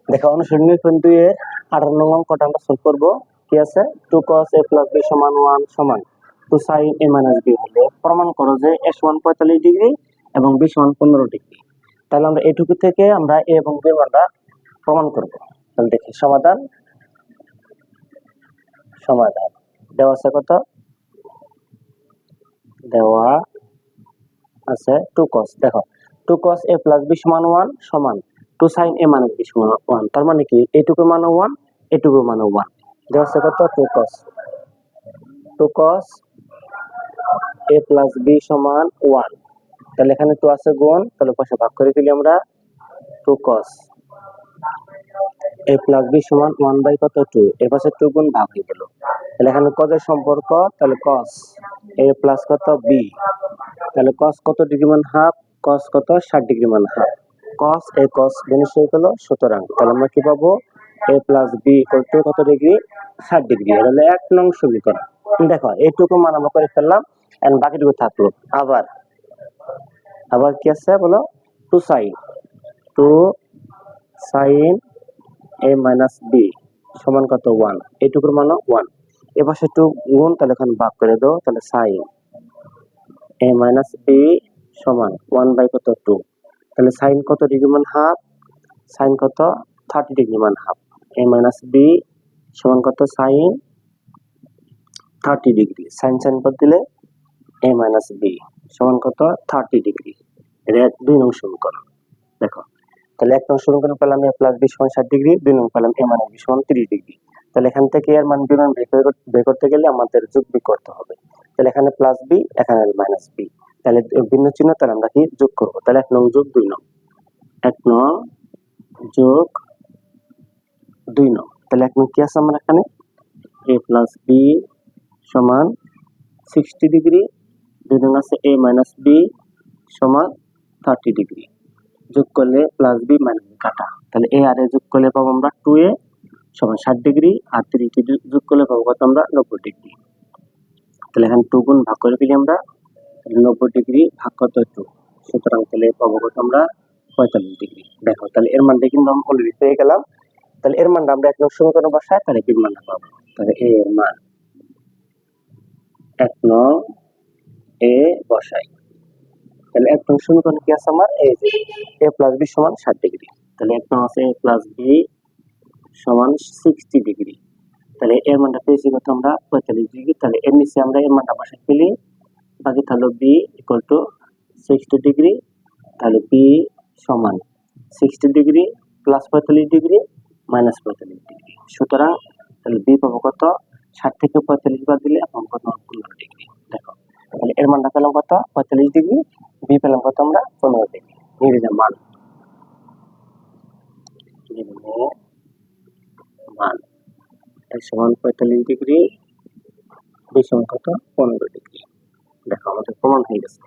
দেখো অনুশীলনী 2 এর 18 নং অঙ্কটা আমরা সলভ করব। কি আছে 2 cos a plus b সমান 1 সমান 2 sin a minus b হলে প্রমাণ করো যে a সমান 45 ডিগ্রি এবং b সমান 15 ডিগ্রি। তাহলে আমরা এটুকু থেকে আমরা a এবং b মানটা প্রমাণ করব। তাহলে দেখি সমাধান দেওয়া আছে কত, দেওয়া আছে 2 cos। দেখো 2 cos a plus b সমান 1 সমান 2 sin a minus b সমান 1। তার মানে কি এইটুকু মান 1, এটুকু মান 1। দেওয়া আছে কত 2 cos a plus b সমান 1। তাহলে এখানে 2 আছে গুণ, তাহলে পাশে ভাগ করে দিলে আমরা 2 cos a plus b সমান 1 বাই কত 2, এর পাশে 2 গুণ ভাগ হয়ে গেল। তাহলে এখানে কজের সম্পর্ক, তাহলে cos a plus কত b, তাহলে cos কত ডিগ্রি মান হাফ, cos কত 60 ডিগ্রি মান হাফ, cos a cos জিনিস হয়ে গেল। সুতরাং তাহলে আমরা কি পাবো a plus b ইকুয়াল কত ডিগ্রি 60 ডিগ্রি। এটা হলো 1 নং সমীকরণ। দেখো এইটুকু মান আমরা করে ফেললাম, এন্ড বাকিটুকু থাকলো। আবার কি আছে বলো 2 sin a minus b সমান কত 1, এইটুকুর মান 1। এপাশে 2 গুণ, তাহলে এখানে ভাগ করে দাও, তাহলে sin a minus b সমান 1 বাই কত 2। তাহলে sin কত ডিগ্রি মান হাফ, sin কত 30 ডিগ্রি মান হাফ। a minus b সমান কত sin 30 ডিগ্রি। sin পদ দিলে a minus b সমান কত 30 ডিগ্রি। এটা 2 নং সমীকরণ। দেখো তাহলে 1 নং সমীকরণ পেলাম a plus b সমান 60 ডিগ্রি, 2 নং পেলাম a minus b সমান 30 ডিগ্রি। তাহলে এখান থেকে এর মান b মান বের করতে গেলে আমাদের যোগ বিয়োগ করতে হবে। তাহলে এখানে প্লাস b, এখানে মাইনাস b, তাহলে ভিন্ন চিহ্ন, তাহলে আমরা কি যোগ করব। তাহলে 1 নং যোগ 2 নং, 1 নং যোগ 2 নং। তাহলে 1 নং কি আছে আমরা এখানে a plus b সমান 60 ডিগ্রি, 2 নং আছে a minus b সমান 30 ডিগ্রি। যোগ করলে প্লাস b মাইনাস কাটা, তাহলে a আর a যোগ করলে পাবো আমরা 2a সমান 60 ডিগ্রি, আর 3 কে যোগ করলে পাবো কত আমরা 90 ডিগ্রি। তাহলে এখানে 2 গুণ ভাগ করে ফেলি আমরা, 90 ডিগ্রি ভাগ কত 2, সুতরাং তাহলে পাবো কত আমরা 45 ডিগ্রি। দেখো তাহলে এর মানটা কিন্তু আমরা অলরেডি পেয়ে গেলাম। তাহলে এর মানটা আমরা 1 নং সমীকরণে বসাই, তাহলে b মানটা পাবো। তাহলে a এর মান 1 নং a বসাই। তাহলে 1 নং সমীকরণ কি আছে আমার, এই যে a plus b সমান 60 ডিগ্রি। তাহলে 1 নং আছে a plus b সমান 60 ডিগ্রি। তাহলে এর মানটা পেয়েছি কত আমরা 45 ডিগ্রি। তাহলে এর নিচে আমরা এর মানটা বসাই ফেলি, বাকি তাহলে b ইকুয়াল টু 60 ডিগ্রি। তাহলে b সমান 60 degree plus 45 degree minus 45 degree. সুতরাং তাহলে b পাবো কত 60 থেকে 45 বাদ দিলে পাবো কত 15 ডিগ্রি। দেখো তাহলে এর মানটা পেলাম কত 45 ডিগ্রি, b পেলাম কত আমরা 15 ডিগ্রি। নির্ণয় মান a সমান 45 ডিগ্রি, b সমান কত 15 ডিগ্রি। দেখো আমাদের প্রমাণ হয়ে গেছে।